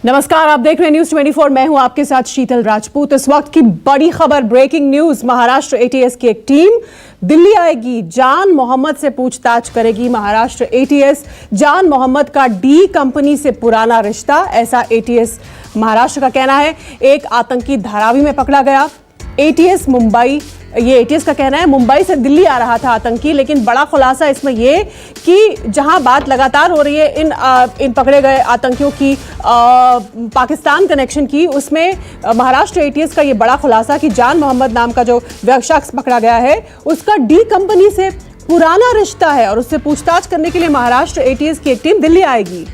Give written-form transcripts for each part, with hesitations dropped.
नमस्कार, आप देख रहे हैं न्यूज 24। मैं हूं आपके साथ शीतल राजपूत। इस वक्त की बड़ी खबर, ब्रेकिंग न्यूज। महाराष्ट्र एटीएस की एक टीम दिल्ली आएगी, जान मोहम्मद से पूछताछ करेगी। महाराष्ट्र एटीएस, जान मोहम्मद का डी कंपनी से पुराना रिश्ता, ऐसा एटीएस महाराष्ट्र का कहना है। एक आतंकी धारावी में पकड़ा गया। एटीएस मुंबई, ये एटीएस का कहना है, मुंबई से दिल्ली आ रहा था आतंकी। लेकिन बड़ा खुलासा इसमें ये कि जहां बात लगातार हो रही है इन पकड़े गए आतंकियों की पाकिस्तान कनेक्शन की, उसमें महाराष्ट्र एटीएस का ये बड़ा खुलासा कि जान मोहम्मद नाम का जो शख्स पकड़ा गया है, उसका डी कंपनी से पुराना रिश्ता है और उससे पूछताछ करने के लिए महाराष्ट्र एटीएस की एक टीम दिल्ली आएगी।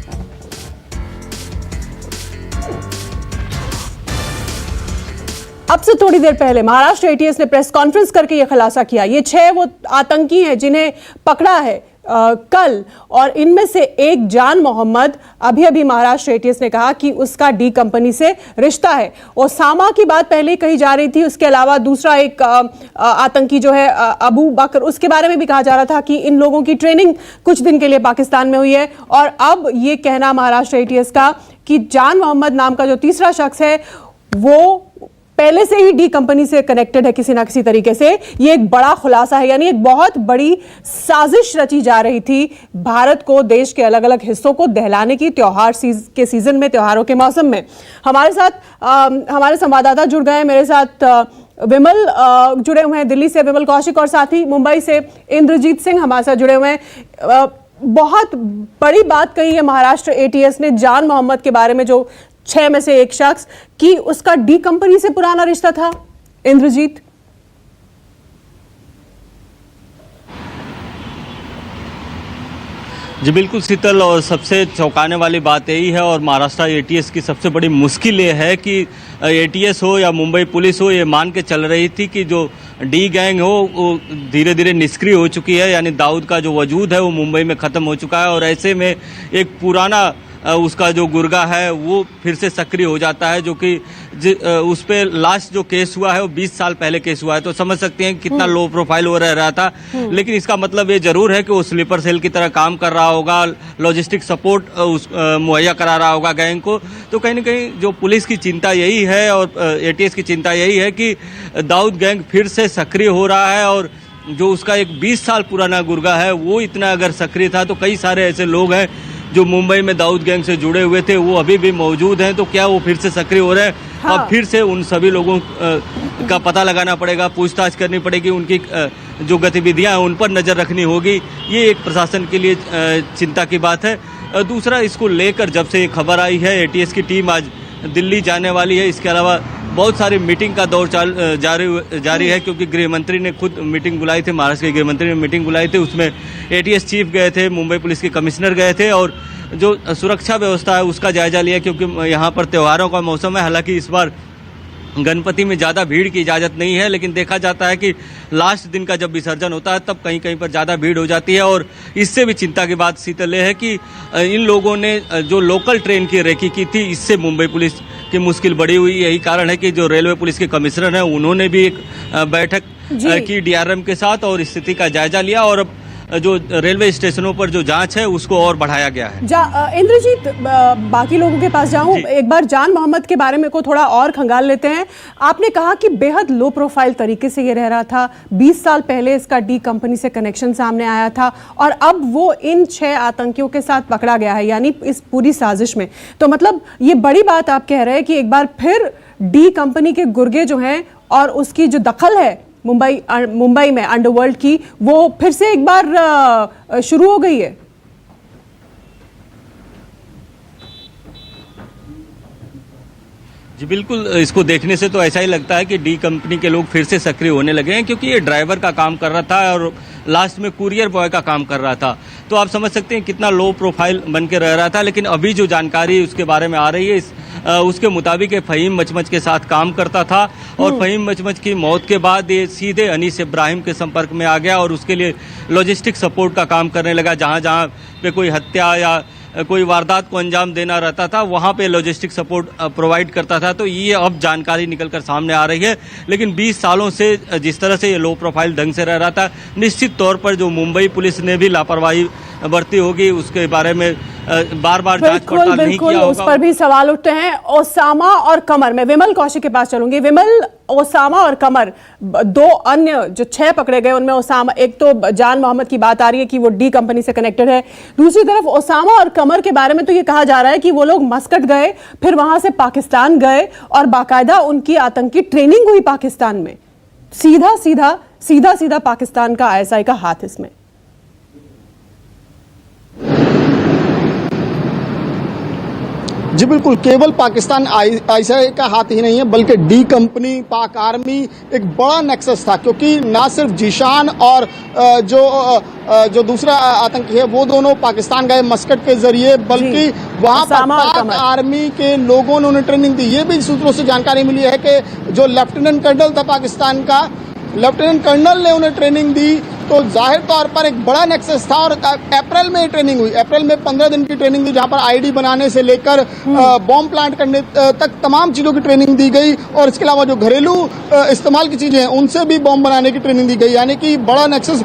अब से थोड़ी देर पहले महाराष्ट्र एटीएस ने प्रेस कॉन्फ्रेंस करके यह खुलासा किया। ये 6 वो आतंकी हैं जिन्हें पकड़ा है कल, और इनमें से एक जान मोहम्मद, अभी महाराष्ट्र एटीएस ने कहा कि उसका डी कंपनी से रिश्ता है। ओसामा की बात पहले कही जा रही थी। उसके अलावा दूसरा एक आतंकी जो है अबू बकर, उसके बारे में भी कहा जा रहा था कि इन लोगों की ट्रेनिंग कुछ दिन के लिए पाकिस्तान में हुई है। और अब ये कहना महाराष्ट्र एटीएस का कि जान मोहम्मद नाम का जो तीसरा शख्स है वो पहले से ही डी कंपनी से कनेक्टेड है किसी ना किसी तरीके से। ये एक बड़ा खुलासा है, यानी एक बहुत बड़ी साजिश रची जा रही थी भारत को देश के अलग अलग हिस्सों को दहलाने की, त्योहार के सीजन में, त्योहारों के मौसम में। हमारे साथ हमारे संवाददाता जुड़ गए हैं। मेरे साथ विमल जुड़े हुए हैं दिल्ली से, विमल कौशिक, और साथ ही मुंबई से इंद्रजीत सिंह हमारे साथ जुड़े हुए हैं। बहुत बड़ी बात कही है महाराष्ट्र एटीएस ने जान मोहम्मद के बारे में, जो 6 में से एक शख्स कि उसका डी कंपनी से पुराना रिश्ता था। इंद्रजीत, जी बिल्कुल शीतल, और सबसे चौंकाने वाली बात यही है और महाराष्ट्र एटीएस की सबसे बड़ी मुश्किल ये है कि एटीएस हो या मुंबई पुलिस हो, ये मान के चल रही थी कि जो डी गैंग हो वो धीरे धीरे निष्क्रिय हो चुकी है, यानी दाऊद का जो वजूद है वो मुंबई में ख़त्म हो चुका है। और ऐसे में एक पुराना उसका जो गुर्गा है वो फिर से सक्रिय हो जाता है, जो कि उस पे लास्ट जो केस हुआ है वो 20 साल पहले केस हुआ है। तो समझ सकते हैं कितना लो प्रोफाइल हो रहा था। लेकिन इसका मतलब ये जरूर है कि वो स्लीपर सेल की तरह काम कर रहा होगा, लॉजिस्टिक सपोर्ट मुहैया करा रहा होगा गैंग को। तो कहीं ना कहीं जो पुलिस की चिंता यही है और एटीएस की चिंता यही है कि दाऊद गैंग फिर से सक्रिय हो रहा है, और जो उसका एक 20 साल पुराना गुर्गा है वो इतना अगर सक्रिय था, तो कई सारे ऐसे लोग हैं जो मुंबई में दाऊद गैंग से जुड़े हुए थे, वो अभी भी मौजूद हैं। तो क्या वो फिर से सक्रिय हो रहे हैं? हाँ। अब फिर से उन सभी लोगों का पता लगाना पड़ेगा, पूछताछ करनी पड़ेगी, उनकी जो गतिविधियां हैं उन पर नज़र रखनी होगी। ये एक प्रशासन के लिए चिंता की बात है। दूसरा, इसको लेकर जब से ये खबर आई है, एटीएस की टीम आज दिल्ली जाने वाली है। इसके अलावा बहुत सारी मीटिंग का दौर जारी है, क्योंकि गृह मंत्री ने खुद मीटिंग बुलाई थी, महाराष्ट्र के गृह मंत्री ने मीटिंग बुलाई थी। उसमें एटीएस चीफ गए थे, मुंबई पुलिस के कमिश्नर गए थे और जो सुरक्षा व्यवस्था है उसका जायजा लिया, क्योंकि यहाँ पर त्योहारों का मौसम है। हालांकि इस बार गणपति में ज़्यादा भीड़ की इजाज़त नहीं है, लेकिन देखा जाता है कि लास्ट दिन का जब विसर्जन होता है तब कहीं कहीं पर ज़्यादा भीड़ हो जाती है। और इससे भी चिंता की बात शीतल है कि इन लोगों ने जो लोकल ट्रेन की रेकी की थी, इससे मुंबई पुलिस की मुश्किल बढ़ी हुई। यही कारण है कि जो रेलवे पुलिस के कमिश्नर हैं उन्होंने भी एक बैठक की डीआरएम के साथ और स्थिति का जायजा लिया, और जो रेलवे स्टेशनों पर जो जांच है उसको और बढ़ाया गया है। इंद्रजीत, बाकी लोगों के पास जाऊं, एक बार जान मोहम्मद के बारे में को थोड़ा और खंगाल लेते हैं। आपने कहा कि बेहद लो प्रोफाइल तरीके से ये रह रहा था, 20 साल पहले इसका डी कंपनी से कनेक्शन सामने आया था, और अब वो इन 6 आतंकियों के साथ पकड़ा गया है, यानी इस पूरी साजिश में। तो मतलब ये बड़ी बात आप कह रहे हैं कि एक बार फिर डी कंपनी के गुर्गे जो हैं और उसकी जो दखल है मुंबई में अंडरवर्ल्ड की, वो फिर से एक बार शुरू हो गई है। जी बिल्कुल, इसको देखने से तो ऐसा ही लगता है कि डी कंपनी के लोग फिर से सक्रिय होने लगे हैं, क्योंकि ये ड्राइवर का काम कर रहा था और लास्ट में कुरियर बॉय का काम कर रहा था। तो आप समझ सकते हैं कितना लो प्रोफाइल बन के रह रहा था। लेकिन अभी जो जानकारी उसके बारे में आ रही है, उसके मुताबिक फ़हीम मचमच के साथ काम करता था, और फ़हीम मचमच की मौत के बाद ये सीधे अनीस इब्राहिम के संपर्क में आ गया और उसके लिए लॉजिस्टिक सपोर्ट का काम करने लगा। जहाँ जहाँ पे कोई हत्या या कोई वारदात को अंजाम देना रहता था, वहाँ पे लॉजिस्टिक सपोर्ट प्रोवाइड करता था। तो ये अब जानकारी निकलकर सामने आ रही है। लेकिन 20 सालों से जिस तरह से ये लो प्रोफाइल ढंग से रह रहा था, निश्चित तौर पर जो मुंबई पुलिस ने भी लापरवाही बढ़ती होगी उसके बारे में बार बार जांच पड़ताल नहीं किया होगा। उस पर भी सवाल उठते हैं। ओसामा और कमर, मैं विमल कौशिक के पास चलूंगी। विमल, ओसामा और कमर, दो अन्य जो 6 पकड़े गए उनमें ओसामा, एक तो जान मोहम्मद की बात आ रही है कि वो डी कंपनी से कनेक्टेड है, दूसरी तरफ ओसामा और कमर के बारे में तो ये कहा जा रहा है कि वो लोग मस्कट गए, फिर वहां से पाकिस्तान गए और बाकायदा उनकी आतंकी ट्रेनिंग हुई पाकिस्तान में। सीधा सीधा पाकिस्तान का आईएसआई का हाथ इसमें। जी बिल्कुल, केवल पाकिस्तान आईएसआई का हाथ ही नहीं है बल्कि डी कंपनी, पाक आर्मी एक बड़ा नेक्सस था, क्योंकि ना सिर्फ जीशान और जो दूसरा आतंकी है वो दोनों पाकिस्तान गए मस्कट के जरिए, बल्कि वहां पर पाक आर्मी के लोगों ने उन्हें ट्रेनिंग दी। ये भी सूत्रों से जानकारी मिली है कि जो लेफ्टिनेंट कर्नल था पाकिस्तान का, लेफ्टिनेंट कर्नल ने उन्हें ट्रेनिंग दी, तो जाहिर तौर पर एक बड़ा नेक्सस था। और अप्रैल में ट्रेनिंग हुई, अप्रैल में 15 दिन की ट्रेनिंग हुई, जहां पर आईडी बनाने से लेकर बॉम्ब प्लांट करने तक तमाम चीजों की ट्रेनिंग दी गई। और इसके अलावा जो घरेलू इस्तेमाल की चीजें हैं उनसे भी बॉम्ब बनाने की ट्रेनिंग दी गई, यानी कि बड़ा नेक्सस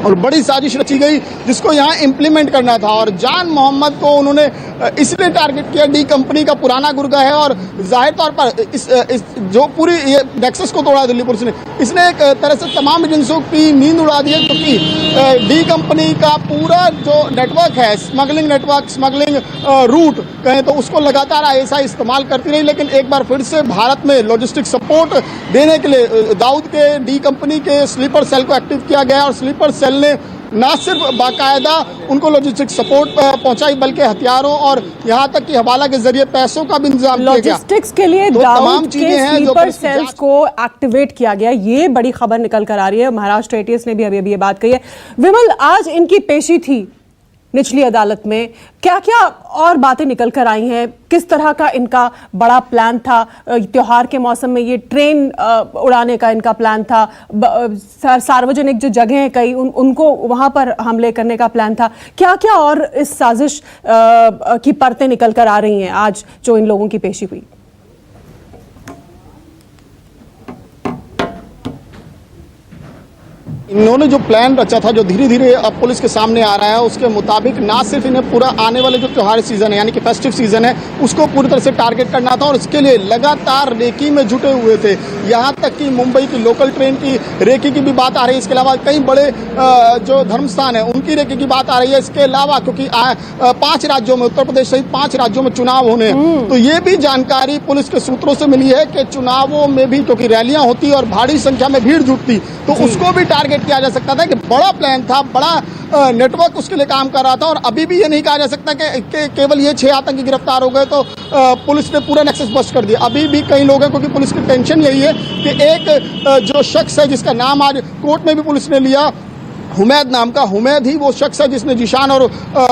और बड़ी साजिश रची गई जिसको यहाँ इम्प्लीमेंट करना था। और जान मोहम्मद को उन्होंने इसलिए टारगेट किया, डी कंपनी का पुराना गुर्गा है, और जाहिर तौर पर इस जो पूरी ये नेक्सस को तोड़ा दिल्ली पुलिस ने, इसने एक तरह से तमाम एजेंसियों की नींद उड़ा दी है, क्योंकि डी कंपनी का पूरा जो नेटवर्क है, स्मगलिंग नेटवर्क, स्मगलिंग रूट कहें तो उसको लगातार आईएसआई इस्तेमाल करती रही। लेकिन एक बार फिर से भारत में लॉजिस्टिक सपोर्ट देने के लिए दाऊद के डी कंपनी के स्लीपर सेल को एक्टिव किया गया, और स्लीपर सेल ने ना सिर्फ बाकायदा उनको लॉजिस्टिक सपोर्ट पहुंचाई बल्कि हथियारों और यहां तक कि हवाला के जरिए पैसों का भी इंतजाम किया गया। लॉजिस्टिक्स के लिए तो तमाम चीजें हैं, स्लीपर सेल्स को एक्टिवेट किया गया। ये बड़ी खबर निकल कर आ रही है, महाराष्ट्र एटीएस ने भी अभी ये बात कही है। विमल, आज इनकी पेशी थी निचली अदालत में, क्या क्या और बातें निकल कर आई हैं? किस तरह का इनका बड़ा प्लान था? त्योहार के मौसम में ये ट्रेन उड़ाने का इनका प्लान था, सार्वजनिक जो जगह हैं कई उनको वहां पर हमले करने का प्लान था। क्या क्या और इस साजिश की परतें निकल कर आ रही हैं आज जो इन लोगों की पेशी हुई? इन्होंने जो प्लान रचा था, जो धीरे धीरे अब पुलिस के सामने आ रहा है, उसके मुताबिक ना सिर्फ इन्हें पूरा आने वाले जो त्योहार सीजन है यानी कि फेस्टिव सीजन है उसको पूरी तरह से टारगेट करना था, और इसके लिए लगातार रेकी में जुटे हुए थे। यहाँ तक कि मुंबई की लोकल ट्रेन की रेकी की भी बात आ रही है, इसके अलावा कई बड़े जो धर्म स्थान है उनकी रेकी की बात आ रही है। इसके अलावा क्योंकि 5 राज्यों में, उत्तर प्रदेश सहित 5 राज्यों में चुनाव होने हैं, तो ये भी जानकारी पुलिस के सूत्रों से मिली है कि चुनावों में भी क्योंकि रैलियां होती और भारी संख्या में भीड़ जुटती, तो उसको भी टारगेट किया जा सकता था कि बड़ा प्लान था, बड़ा नेटवर्क उसके लिए काम कर रहा था। और अभी भी ये नहीं कहा जा सकता कि केवल ये 6 आतंकी गिरफ्तार हो गए तो पुलिस ने पूरा नेक्सस बस्ट कर दिया। अभी भी कई लोग हैं, क्योंकि पुलिस की टेंशन यही है कि एक जो शख्स है जिसका नाम आज कोर्ट में भी पुलिस ने लिया, हुमैद नाम का, हुमैद ही वो शख्स है जिसने जिशान और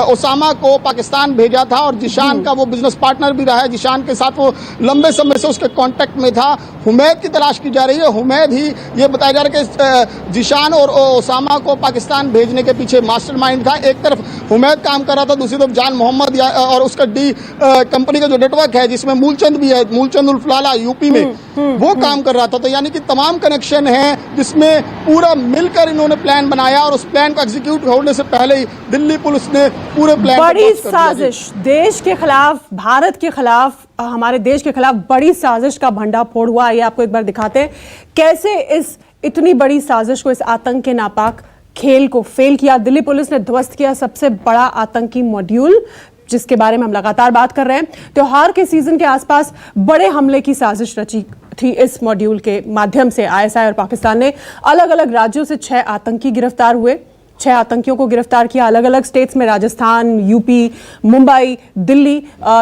ओसामा को पाकिस्तान भेजा था, और जिशान का वो बिजनेस पार्टनर भी रहा है, जिशान के साथ वो लंबे समय से उसके कांटेक्ट में था। हुमैद की तलाश की जा रही है। हुमैद ही ये बताया जा रहा है कि जिशान और ओसामा को पाकिस्तान भेजने के पीछे मास्टरमाइंड था। एक तरफ हुमैद काम कर रहा था, दूसरी तरफ जान मोहम्मद और उसका डी कंपनी का जो नेटवर्क है जिसमें मूलचंद भी है, मूलचंद उल्फलाला यूपी में, वो काम कर रहा था। तो यानी कि तमाम कनेक्शन है जिसमें पूरा मिलकर इन्होंने प्लान बनाया, और उस प्लान को एग्जीक्यूट होने से पहले ही दिल्ली पुलिस ने पूरे प्लान बड़ी साजिश देश के खिलाफ, भारत के खिलाफ, हमारे देश के खिलाफ बड़ी साजिश का भंडाफोड़ हुआ। ये आपको एक बार दिखाते हैं कैसे इस इतनी बड़ी साजिश को, इस आतंक के नापाक खेल को फेल किया। दिल्ली पुलिस ने ध्वस्त किया सबसे बड़ा आतंकी मॉड्यूल, जिसके बारे में हम लगातार बात कर रहे हैं। त्योहार के सीजन के आसपास बड़े हमले की साजिश रची थी। इस मॉड्यूल के माध्यम से आईएसआई और पाकिस्तान ने अलग अलग राज्यों से 6 आतंकी गिरफ्तार हुए। 6 आतंकियों को गिरफ्तार किया अलग अलग स्टेट्स में, राजस्थान, यूपी, मुंबई, दिल्ली,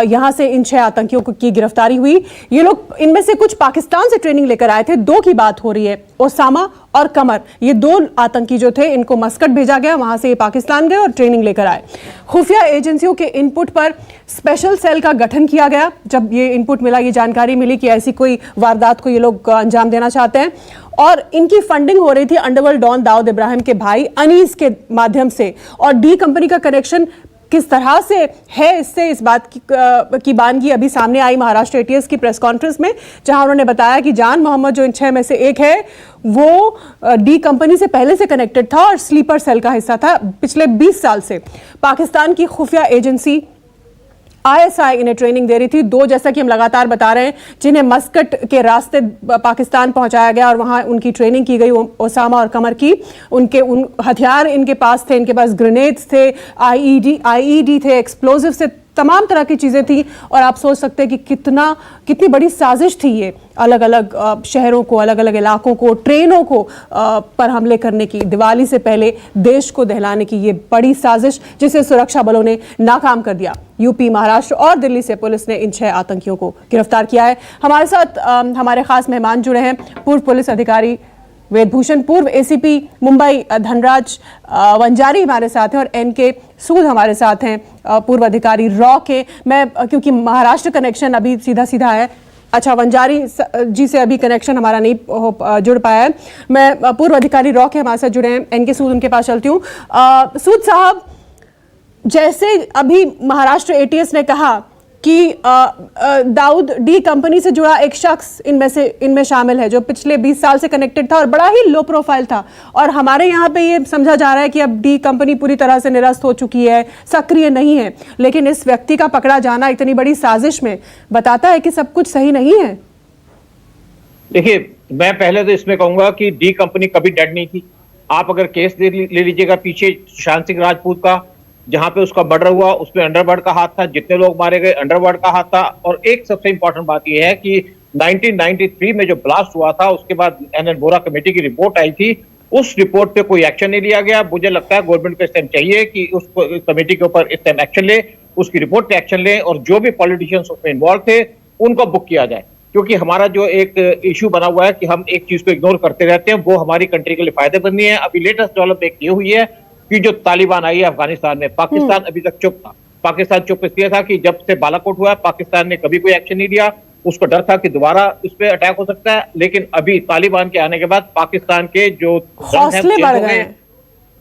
यहां से इन 6 आतंकियों की गिरफ्तारी हुई। ये लोग, इनमें से कुछ पाकिस्तान से ट्रेनिंग लेकर आए थे। 2 की बात हो रही है, ओसामा और कमर। ये 2 आतंकी जो थे, इनको मस्कट भेजा गया, वहां से ये पाकिस्तान गए और ट्रेनिंग लेकर आए। खुफिया एजेंसियों के इनपुट पर स्पेशल सेल का गठन किया गया। जब ये इनपुट मिला, ये जानकारी मिली कि ऐसी कोई वारदात को ये लोग अंजाम देना चाहते हैं, और इनकी फंडिंग हो रही थी अंडरवर्ल्ड डॉन दाऊद इब्राहिम के भाई अनीस के माध्यम से, और डी कंपनी का कनेक्शन किस तरह से है, इससे इस बात की बानगी अभी सामने आई महाराष्ट्र एटीएस की प्रेस कॉन्फ्रेंस में, जहां उन्होंने बताया कि जान मोहम्मद जो इन 6 में से एक है, वो डी कंपनी से पहले से कनेक्टेड था और स्लीपर सेल का हिस्सा था पिछले 20 साल से। पाकिस्तान की खुफिया एजेंसी ISI इन्हें ट्रेनिंग दे रही थी। 2, जैसा कि हम लगातार बता रहे हैं, जिन्हें मस्कट के रास्ते पाकिस्तान पहुंचाया गया और वहां उनकी ट्रेनिंग की गई, ओसामा और कमर की। उन हथियार इनके पास थे, इनके पास ग्रेनेड्स थे, IED थे, एक्सप्लोजिव से तमाम तरह की चीज़ें थी। और आप सोच सकते हैं कि कितनी बड़ी साजिश थी ये, अलग अलग शहरों को, अलग अलग इलाकों को, ट्रेनों को पर हमले करने की, दिवाली से पहले देश को दहलाने की ये बड़ी साजिश, जिसे सुरक्षा बलों ने नाकाम कर दिया। यूपी, महाराष्ट्र और दिल्ली से पुलिस ने इन 6 आतंकियों को गिरफ्तार किया है। हमारे साथ हमारे खास मेहमान जुड़े हैं, पूर्व पुलिस अधिकारी वेदभूषण, पूर्व ACP मुंबई धनराज वंजारी हमारे साथ हैं, और NK सूद हमारे साथ हैं, पूर्व अधिकारी रॉ के। मैं क्योंकि महाराष्ट्र कनेक्शन अभी सीधा है, अच्छा वंजारी जी से अभी कनेक्शन हमारा नहीं जुड़ पाया है। मैं पूर्व अधिकारी रॉ के हमारे साथ जुड़े हैं, NK सूद उनके पास चलती हूँ। सूद साहब, जैसे अभी महाराष्ट्र ATS ने कहा कि दाऊद डी कंपनी से जुड़ा एक शख्स इनमें शामिल है, जो पिछले 20 साल से कनेक्टेड था और बड़ा ही लो प्रोफाइल था, और हमारे यहाँ पे ये समझा जा रहा है कि अब डी कंपनी पूरी तरह से निरस्त हो चुकी है, सक्रिय नहीं है। लेकिन इस व्यक्ति का पकड़ा जाना इतनी बड़ी साजिश में बताता है कि सब कुछ सही नहीं है। देखिए, मैं पहले तो इसमें कहूंगा कि डी कंपनी कभी डेड नहीं थी। आप अगर केस ले लीजिएगा पीछे सुशांत सिंह राजपूत का, जहां पे उसका मर्डर हुआ, उसमें अंडरवर्ल्ड का हाथ था, जितने लोग मारे गए अंडरवर्ल्ड का हाथ था। और एक सबसे इंपॉर्टेंट बात यह है कि 1993 में जो ब्लास्ट हुआ था, उसके बाद NN वोरा कमेटी की रिपोर्ट आई थी, उस रिपोर्ट पे कोई एक्शन नहीं लिया गया। मुझे लगता है गवर्नमेंट को इस टाइम चाहिए कि उस कमेटी के ऊपर इस टाइम एक्शन ले, उसकी रिपोर्ट पे एक्शन ले, और जो भी पॉलिटिशियंस उसमें इन्वॉल्व थे उनको बुक किया जाए। क्योंकि हमारा जो एक इश्यू बना हुआ है कि हम एक चीज को इग्नोर करते रहते हैं, वो हमारी कंट्री के लिए फायदेमंद नहीं है। अभी लेटेस्ट डेवलपमेंट ये हुई है कि जो तालिबान आई है अफगानिस्तान में, पाकिस्तान अभी तक चुप था। पाकिस्तान चुप इसलिए था कि जब से बालाकोट हुआ, पाकिस्तान ने कभी कोई एक्शन नहीं लिया। उसको डर था कि दोबारा उस पर अटैक हो सकता है। लेकिन अभी तालिबान के आने के बाद पाकिस्तान के जो हौसले बढ़ गए,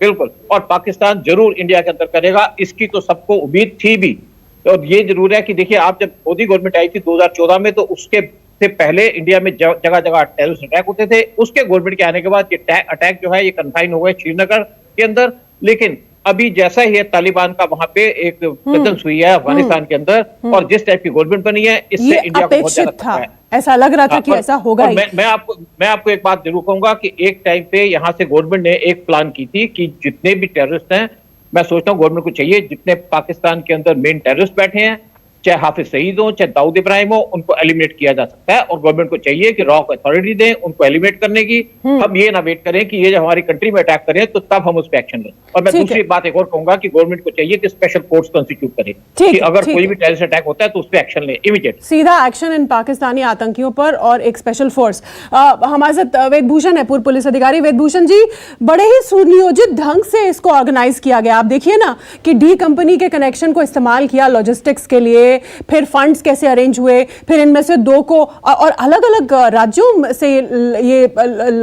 बिल्कुल, और पाकिस्तान जरूर इंडिया के अंदर करेगा, इसकी तो सबको उम्मीद थी भी। और ये जरूर है कि देखिए, आप जब मोदी गवर्नमेंट आई थी 2014 में, तो उसके से पहले इंडिया में जगह जगह टेररिस्ट अटैक होते थे। उसके गवर्नमेंट के आने के बाद ये अटैक जो है ये कन्फाइन हो गए श्रीनगर के अंदर। लेकिन अभी जैसा ही है, तालिबान का वहां पे एक प्रेजेंस हुई है अफगानिस्तान के अंदर, और जिस टाइप की गवर्नमेंट बनी है, इससे इंडिया को बहुत ज्यादा खतरा है। ऐसा लग रहा था कि ऐसा होगा ही। मैं आपको एक बात जरूर कहूंगा कि एक टाइम पे यहाँ से गवर्नमेंट ने एक प्लान की थी कि जितने भी टेररिस्ट हैं, मैं सोचता हूँ गवर्नमेंट को चाहिए, जितने पाकिस्तान के अंदर मेन टेररिस्ट बैठे हैं, चाहे हाफिज सईद हो, चाहे दाऊद इब्राहिम हो, उनको एलिमिनेट किया जा सकता है। और गवर्नमेंट को चाहिए कि रॉ को अथॉरिटी दें उनको एलिमिनेट करने की। हम ये ना वेट करें कि ये जब हमारी कंट्री में अटैक करें तो तब हम उस पर एक्शन लें। और मैं दूसरी बात एक और कहूंगा कि गवर्नमेंट को चाहिए कि स्पेशल कोर्ट्स कॉन्स्टिट्यूट करें कि अगर कोई भी टेररिस्ट अटैक होता है तो उस पर एक्शन लें, इमीडिएट सीधा एक्शन इन पाकिस्तानी आतंकियों पर, और एक स्पेशल फोर्स। हमारे साथ वेदभूषण है, पूर्व पुलिस अधिकारी। वेदभूषण जी, बड़े ही सुनियोजित ढंग से इसको ऑर्गेनाइज किया गया। आप देखिए ना कि डी कंपनी के कनेक्शन को इस्तेमाल किया लॉजिस्टिक्स के लिए, फिर फंड्स कैसे अरेंज हुए, फिर इनमें से 2 को, और अलग अलग राज्यों से ये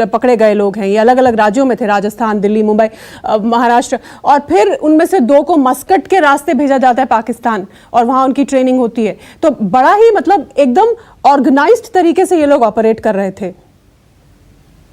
पकड़े गए लोग हैं, ये अलग अलग राज्यों में थे, राजस्थान, दिल्ली, मुंबई, महाराष्ट्र, और फिर उनमें से 2 को मस्कट के रास्ते भेजा जाता है पाकिस्तान, और वहां उनकी ट्रेनिंग होती है। तो बड़ा ही मतलब एकदम ऑर्गेनाइज्ड तरीके से ये लोग ऑपरेट कर रहे थे।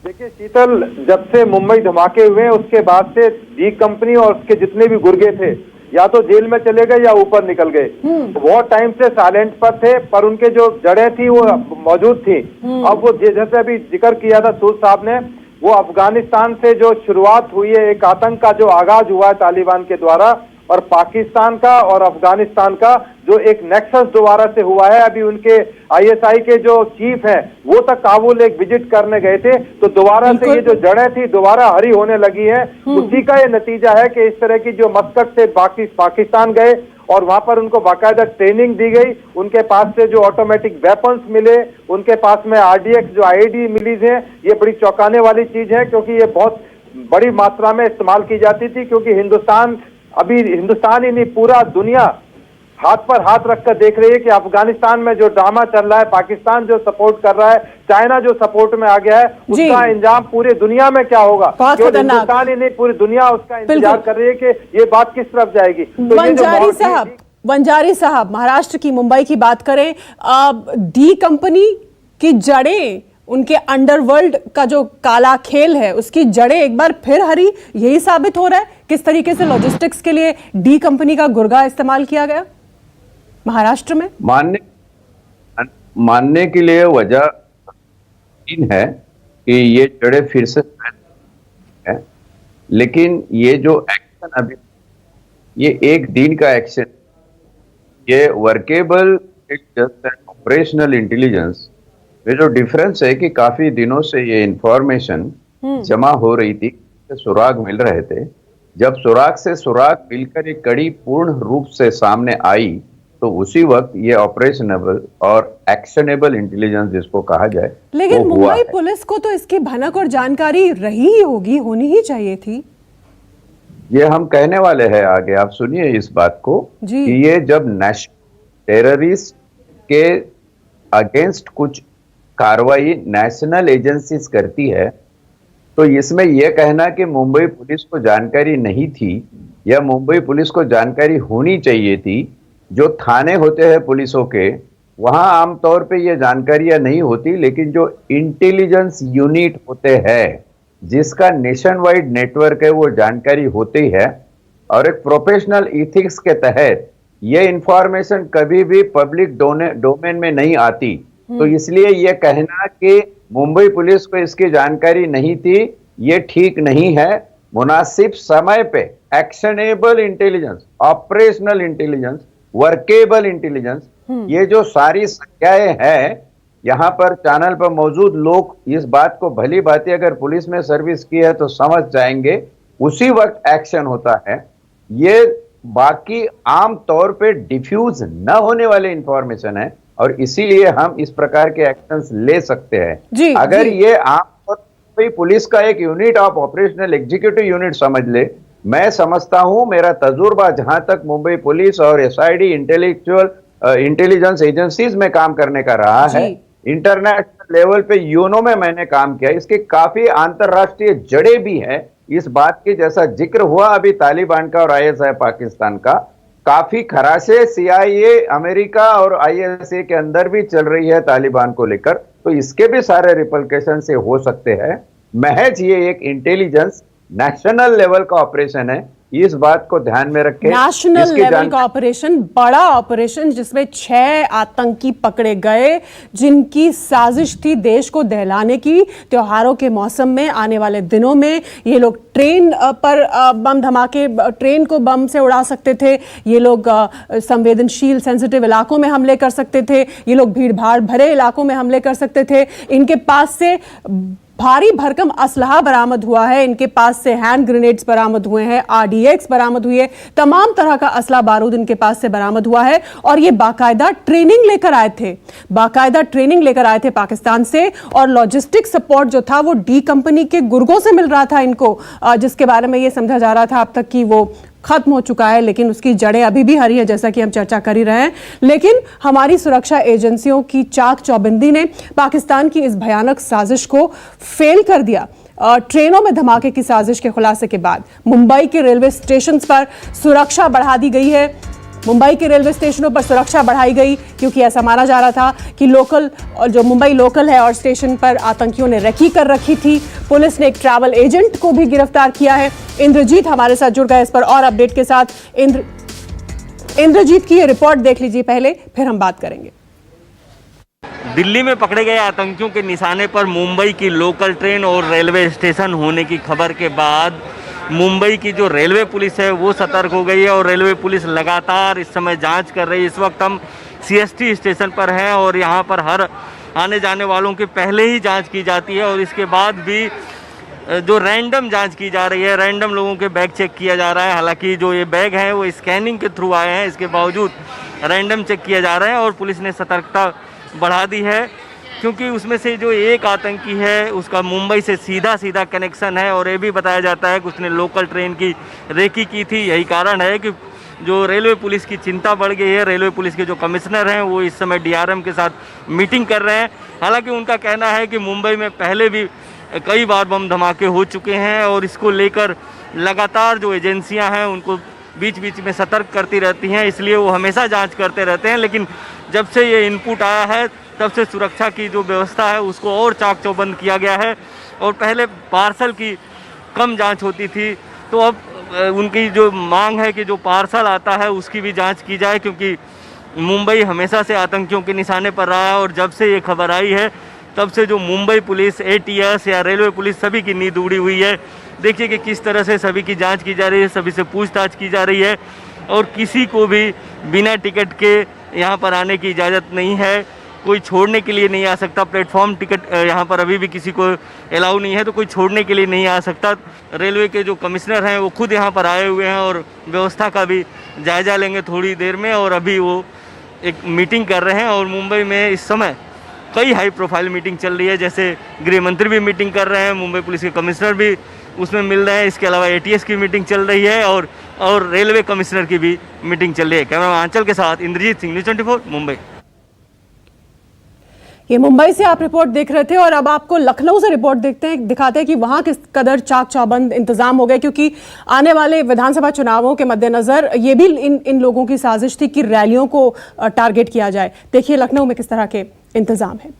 देखिए शीतल, जब से मुंबई धमाके हुए उसके बाद से डी कंपनी और उसके जितने भी गुर्गे थे या तो जेल में चले गए या ऊपर निकल गए। बहुत टाइम से साइलेंट पर थे, पर उनके जो जड़ें थी वो मौजूद थी। अब वो जैसे अभी जिक्र किया था सूद साहब ने, वो अफगानिस्तान से जो शुरुआत हुई है, एक आतंक का जो आगाज हुआ है तालिबान के द्वारा, और पाकिस्तान का और अफगानिस्तान का जो एक नेक्सस दोबारा से हुआ है। अभी उनके ISI के जो चीफ हैं वो तक काबुल एक विजिट करने गए थे, तो दोबारा से ये जो जड़ें थी दोबारा हरी होने लगी हैं। उसी का ये नतीजा है कि इस तरह की जो मस्कट से पाकिस्तान गए और वहां पर उनको बाकायदा ट्रेनिंग दी गई, उनके पास से जो ऑटोमेटिक वेपन्स मिले, उनके पास में RDX जो IED मिली है, ये बड़ी चौंकाने वाली चीज है, क्योंकि ये बहुत बड़ी मात्रा में इस्तेमाल की जाती थी। क्योंकि हिंदुस्तान ही नहीं, पूरा दुनिया हाथ पर हाथ रखकर देख रही है कि अफगानिस्तान में जो ड्रामा चल रहा है, पाकिस्तान जो सपोर्ट कर रहा है, चाइना जो सपोर्ट में आ गया है, उसका अंजाम पूरी दुनिया में क्या होगा। केवल हिंदुस्तान ही नहीं, पूरी दुनिया उसका इंतजार कर रही है कि ये बात किस तरफ जाएगी। तो वंजारी साहब, महाराष्ट्र की मुंबई की बात करें, डी कंपनी की जड़ें, उनके अंडरवर्ल्ड का जो काला खेल है उसकी जड़ें एक बार फिर हरी, यही साबित हो रहा है किस तरीके से लॉजिस्टिक्स के लिए डी कंपनी का गुर्गा इस्तेमाल किया गया महाराष्ट्र में। मानने के लिए वजह है कि ये जड़ें फिर से है, लेकिन ये जो एक्शन अभी, ये एक दिन का एक्शन, ये workable, it just an operational intelligence में जो डिफरेंस है कि काफी दिनों से ये इंफॉर्मेशन जमा हो रही थी, सुराग मिल रहे थे। जब सुराग से सुराग मिलकर एक कड़ी पूर्ण रूप से सामने आई तो उसी वक्त ये ऑपरेशनेबल और एक्शनेबल इंटेलिजेंस जिसको कहा जाए, लेकिन मुंबई पुलिस को तो इसकी भनक और जानकारी रही ही होगी, होनी ही चाहिए थी। ये हम कहने वाले हैं आगे, आप सुनिए इस बात को कि ये जब नेशनल टेररिस्ट के अगेंस्ट कुछ कार्रवाई नेशनल एजेंसीज करती है, तो इसमें यह कहना कि मुंबई पुलिस को जानकारी नहीं थी या मुंबई पुलिस को जानकारी होनी चाहिए थी, जो थाने होते हैं पुलिसों के, वहां आमतौर पे ये जानकारियां नहीं होती, लेकिन जो इंटेलिजेंस यूनिट होते हैं जिसका नेशन वाइड नेटवर्क है, वो जानकारी होती है। और एक प्रोफेशनल इथिक्स के तहत ये इंफॉर्मेशन कभी भी पब्लिक डोमेन में नहीं आती। तो इसलिए ये कहना कि मुंबई पुलिस को इसकी जानकारी नहीं थी, ये ठीक नहीं है। मुनासिब समय पे actionable intelligence, operational intelligence, workable intelligence, ये जो सारी संख्याएं हैं, यहाँ पर चैनल पर मौजूद लोग इस बात को भली भांति अगर पुलिस में सर्विस की है तो समझ जाएंगे, उसी वक्त एक्शन होता है। ये बाकी आम तौर पे डिफ्यूज न होने वाले इंफॉर्मेशन है और इसीलिए हम इस प्रकार के एक्शंस ले सकते हैं। अगर ये आम तौर पर पुलिस का एक unit of operational executive unit समझ ले, मैं समझता हूं, मेरा तजुर्बा जहां तक मुंबई पुलिस और एसआईडी इंटेलिजेंस एजेंसीज में काम करने का रहा है, इंटरनेशनल लेवल पे यूनो में मैंने काम किया, इसके काफी अंतरराष्ट्रीय जड़ें भी हैं। इस बात की जैसा जिक्र हुआ अभी तालिबान का और आईएसआई पाकिस्तान का, काफी खराशे सीआईए अमेरिका और आईएसए के अंदर भी चल रही है तालिबान को लेकर, तो इसके भी सारे रिपल्केशन से हो सकते हैं। महज ये एक इंटेलिजेंस नेशनल लेवल का ऑपरेशन है, इस बात को ध्यान में रखें। नेशनल लेवल का ऑपरेशन, बड़ा ऑपरेशन जिसमें 6 आतंकी पकड़े गए, जिनकी साजिश थी देश को दहलाने की। त्योहारों के मौसम में, आने वाले दिनों में ये लोग ट्रेन पर बम धमाके, ट्रेन को बम से उड़ा सकते थे, ये लोग संवेदनशील सेंसिटिव इलाकों में हमले कर सकते थे, ये लोग भीड़ भाड़ भरे इलाकों में हमले कर सकते थे। इनके पास से भारी भरकम असलहा बरामद हुआ है, इनके पास से हैंड ग्रेनेड्स बरामद हुए हैं, आरडीएक्स बरामद हुई है, तमाम तरह का असला बारूद इनके पास से बरामद हुआ है। और ये बाकायदा ट्रेनिंग लेकर आए थे, बाकायदा ट्रेनिंग लेकर आए थे पाकिस्तान से, और लॉजिस्टिक सपोर्ट जो था वो डी कंपनी के गुर्गों से मिल रहा था इनको, जिसके बारे में ये समझा जा रहा था अब तक कि वो खत्म हो चुका है, लेकिन उसकी जड़ें अभी भी हरी है, जैसा कि हम चर्चा कर ही रहे हैं। लेकिन हमारी सुरक्षा एजेंसियों की चाक चौबंदी ने पाकिस्तान की इस भयानक साजिश को फेल कर दिया। ट्रेनों में धमाके की साजिश के खुलासे के बाद मुंबई के रेलवे स्टेशन पर सुरक्षा बढ़ा दी गई है। मुंबई के रेलवे स्टेशनों पर सुरक्षा बढ़ाई गई क्योंकि ऐसा माना जा रहा था कि लोकल, और जो मुंबई लोकल है और स्टेशन पर आतंकियों ने रेकी कर रखी थी। पुलिस ने एक ट्रैवल एजेंट को भी गिरफ्तार किया है। इंद्रजीत हमारे साथ जुड़ गए इस पर और अपडेट के साथ। इंद्रजीत की ये रिपोर्ट देख लीजिए पहले, फिर हम बात करेंगे। दिल्ली में पकड़े गए आतंकियों के निशाने पर मुंबई की लोकल ट्रेन और रेलवे स्टेशन होने की खबर के बाद मुंबई की जो रेलवे पुलिस है वो सतर्क हो गई है और रेलवे पुलिस लगातार इस समय जांच कर रही है। इस वक्त हम सीएसटी स्टेशन पर हैं और यहाँ पर हर आने जाने वालों की पहले ही जांच की जाती है और इसके बाद भी जो रैंडम जांच की जा रही है, रैंडम लोगों के बैग चेक किया जा रहा है। हालांकि जो ये बैग हैं वो स्कैनिंग के थ्रू आए हैं, इसके बावजूद रैंडम चेक किया जा रहा है और पुलिस ने सतर्कता बढ़ा दी है क्योंकि उसमें से जो एक आतंकी है उसका मुंबई से सीधा कनेक्शन है और ये भी बताया जाता है कि उसने लोकल ट्रेन की रेकी की थी। यही कारण है कि जो रेलवे पुलिस की चिंता बढ़ गई है। रेलवे पुलिस के जो कमिश्नर हैं वो इस समय डीआरएम के साथ मीटिंग कर रहे हैं। हालांकि उनका कहना है कि मुंबई में पहले भी कई बार बम धमाके हो चुके हैं और इसको लेकर लगातार जो एजेंसियां हैं उनको बीच बीच में सतर्क करती रहती हैं, इसलिए वो हमेशा जांच करते रहते हैं। लेकिन जब से ये इनपुट आया है तब से सुरक्षा की जो व्यवस्था है उसको और चाक चौबंद किया गया है। और पहले पार्सल की कम जांच होती थी, तो अब उनकी जो मांग है कि जो पार्सल आता है उसकी भी जांच की जाए, क्योंकि मुंबई हमेशा से आतंकियों के निशाने पर रहा है। और जब से ये खबर आई है तब से जो मुंबई पुलिस, एटीएस या रेलवे पुलिस सभी की नींद उड़ी हुई है। देखिए कि किस तरह से सभी की जांच की जा रही है, सभी से पूछताछ की जा रही है और किसी को भी बिना टिकट के यहाँ पर आने की इजाज़त नहीं है। कोई छोड़ने के लिए नहीं आ सकता। प्लेटफॉर्म टिकट यहाँ पर अभी भी किसी को अलाउ नहीं है, तो कोई छोड़ने के लिए नहीं आ सकता। रेलवे के जो कमिश्नर हैं वो खुद यहाँ पर आए हुए हैं और व्यवस्था का भी जायज़ा लेंगे थोड़ी देर में। और अभी वो एक मीटिंग कर रहे हैं और मुंबई में इस समय कई हाई प्रोफाइल मीटिंग चल रही है। जैसे गृह मंत्री भी मीटिंग कर रहे हैं, मुंबई पुलिस के कमिश्नर भी उसमें मिल रहे हैं। इसके अलावा एटीएस की मीटिंग चल रही है और रेलवे कमिश्नर की भी मीटिंग चल रही है। कैमरा आंचल के साथ इंद्रजीत सिंह, न्यूज़ 24 मुंबई। ये मुंबई से आप रिपोर्ट देख रहे थे और अब आपको लखनऊ से रिपोर्ट दिखाते हैं कि वहां किस कदर चाक चौबंद इंतजाम हो गए, क्योंकि आने वाले विधानसभा चुनावों के मद्देनजर ये भी इन लोगों की साजिश थी कि रैलियों को टारगेट किया जाए। देखिए लखनऊ में किस तरह के इंतजाम है।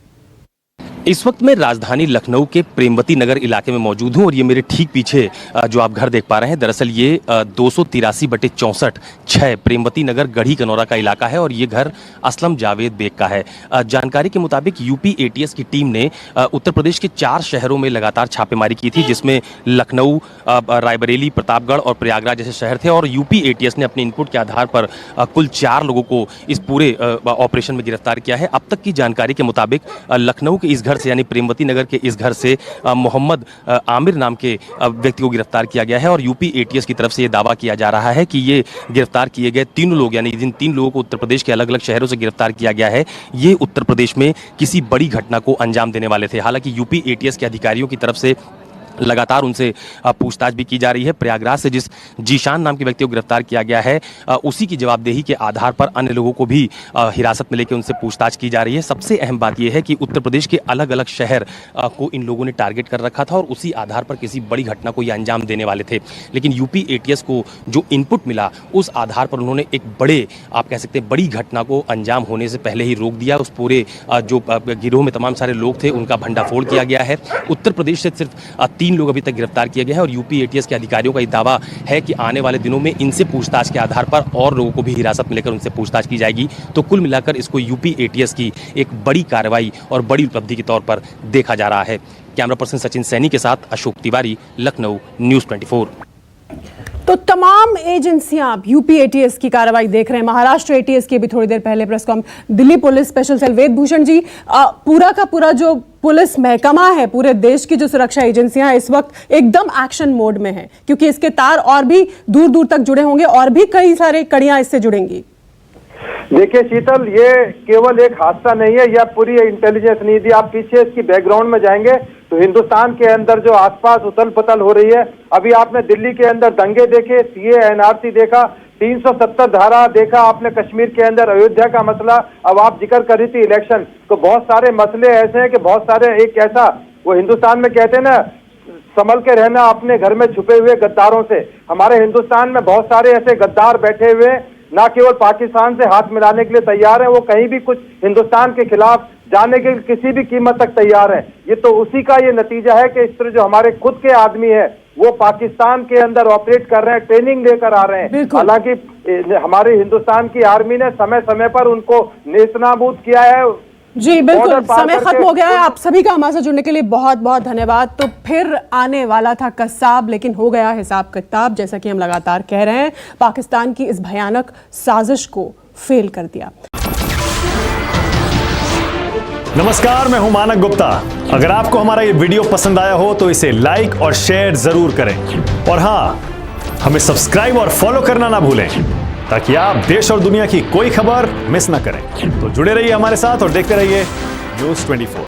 इस वक्त मैं राजधानी लखनऊ के प्रेमवती नगर इलाके में मौजूद हूं और ये मेरे ठीक पीछे जो आप घर देख पा रहे हैं, दरअसल ये 283/64 प्रेमवती नगर गढ़ी कनौरा का इलाका है और ये घर असलम जावेद बेग का है। जानकारी के मुताबिक यूपी एटीएस की टीम ने उत्तर प्रदेश के 4 शहरों में लगातार छापेमारी की थी, जिसमें लखनऊ, रायबरेली, प्रतापगढ़ और प्रयागराज जैसे शहर थे। और यूपी एटीएस ने अपने इनपुट के आधार पर कुल 4 लोगों को इस पूरे ऑपरेशन में गिरफ्तार किया है। अब तक की जानकारी के मुताबिक लखनऊ के इस घर से यानी प्रेमवती नगर के इस घर से मोहम्मद आमिर नाम के व्यक्ति को गिरफ्तार किया गया है और यूपी एटीएस की तरफ से ये दावा किया जा रहा है कि ये गिरफ्तार किए गए 3 लोग यानी जिन 3 लोगों को उत्तर प्रदेश के अलग अलग शहरों से गिरफ्तार किया गया है, ये उत्तर प्रदेश में किसी बड़ी घटना को अंजाम देने वाले थे। हालांकि यूपी एटीएस के अधिकारियों की तरफ से लगातार उनसे पूछताछ भी की जा रही है। प्रयागराज से जिस जीशान नाम के व्यक्ति को गिरफ्तार किया गया है, उसी की जवाबदेही के आधार पर अन्य लोगों को भी हिरासत में लेकर उनसे पूछताछ की जा रही है। सबसे अहम बात यह है कि उत्तर प्रदेश के अलग अलग शहर को इन लोगों ने टारगेट कर रखा था और उसी आधार पर किसी बड़ी घटना को ये अंजाम देने वाले थे। लेकिन यूपी एटीएस को जो इनपुट मिला उस आधार पर उन्होंने एक बड़े, आप कह सकते हैं बड़ी घटना को अंजाम होने से पहले ही रोक दिया। उस पूरे जो गिरोह में तमाम सारे लोग थे उनका भंडाफोड़ किया गया है। उत्तर प्रदेश से सिर्फ 3 लोग अभी तक गिरफ्तार किए गए हैं और यूपी एटीएस के अधिकारियों का दावा है कि आने वाले दिनों में इनसे पूछताछ के आधार पर और लोगों को भी हिरासत में लेकर उनसे पूछताछ की जाएगी। तो कुल मिलाकर इसको यूपी एटीएस की एक बड़ी कार्रवाई और बड़ी उपलब्धि के तौर पर देखा जा रहा है। कैमरा पर्सन सचिन सैनी के साथ अशोक तिवारी, लखनऊ, न्यूज़ 24। तो तमाम एजेंसियां यूपी एटीएस की कार्रवाई देख रहे हैं। महाराष्ट्र एटीएस की भी थोड़ी देर पहले press conference, Delhi police special cell, Ved Bhushan ji, पूरा का पूरा जो पुलिस महकमा है, पूरे देश की जो सुरक्षा एजेंसियां इस वक्त एकदम एक्शन मोड में है, क्योंकि इसके तार और भी दूर दूर तक जुड़े होंगे और भी कई सारे कड़ियां इससे जुड़ेंगी। देखिए शीतल, ये केवल एक हादसा नहीं है, यह पूरी इंटेलिजेंस नहीं थी। आप पीछे इसकी बैकग्राउंड में जाएंगे तो हिंदुस्तान के अंदर जो आसपास उथल पुथल हो रही है, अभी आपने दिल्ली के अंदर दंगे देखे, सीए एनआरसी देखा, 370 धारा देखा आपने, कश्मीर के अंदर अयोध्या का मसला, अब आप जिक्र कर रही थी इलेक्शन, तो बहुत सारे मसले ऐसे हैं कि बहुत सारे, एक ऐसा वो हिंदुस्तान में कहते हैं ना, संभल के रहना अपने घर में छुपे हुए गद्दारों से। हमारे हिंदुस्तान में बहुत सारे ऐसे गद्दार बैठे हुए, ना केवल पाकिस्तान से हाथ मिलाने के लिए तैयार है, वो कहीं भी कुछ हिंदुस्तान के खिलाफ जाने के किसी भी कीमत तक तैयार है। ये तो उसी का ये नतीजा है कि इस तरह जो हमारे खुद के आदमी है वो पाकिस्तान के अंदर ऑपरेट कर रहे हैं, ट्रेनिंग लेकर आ रहे हैं। हालांकि हमारे हिंदुस्तान की आर्मी ने समय समय पर उनको नेस्तनाबूद किया है। जी बिल्कुल, समय खत्म हो गया है। आप सभी का हमारे साथ जुड़ने के लिए बहुत बहुत धन्यवाद। तो फिर आने वाला था कसाब, लेकिन हो गया हिसाब किताब। जैसा कि हम लगातार कह रहे हैं, पाकिस्तान की इस भयानक साजिश को फेल कर दिया। नमस्कार, मैं हूं मानक गुप्ता। अगर आपको हमारा ये वीडियो पसंद आया हो तो इसे लाइक और शेयर जरूर करें और हाँ, हमें सब्सक्राइब और फॉलो करना ना भूलें ताकि आप देश और दुनिया की कोई खबर मिस ना करें। तो जुड़े रहिए हमारे साथ और देखते रहिए न्यूज़ 24।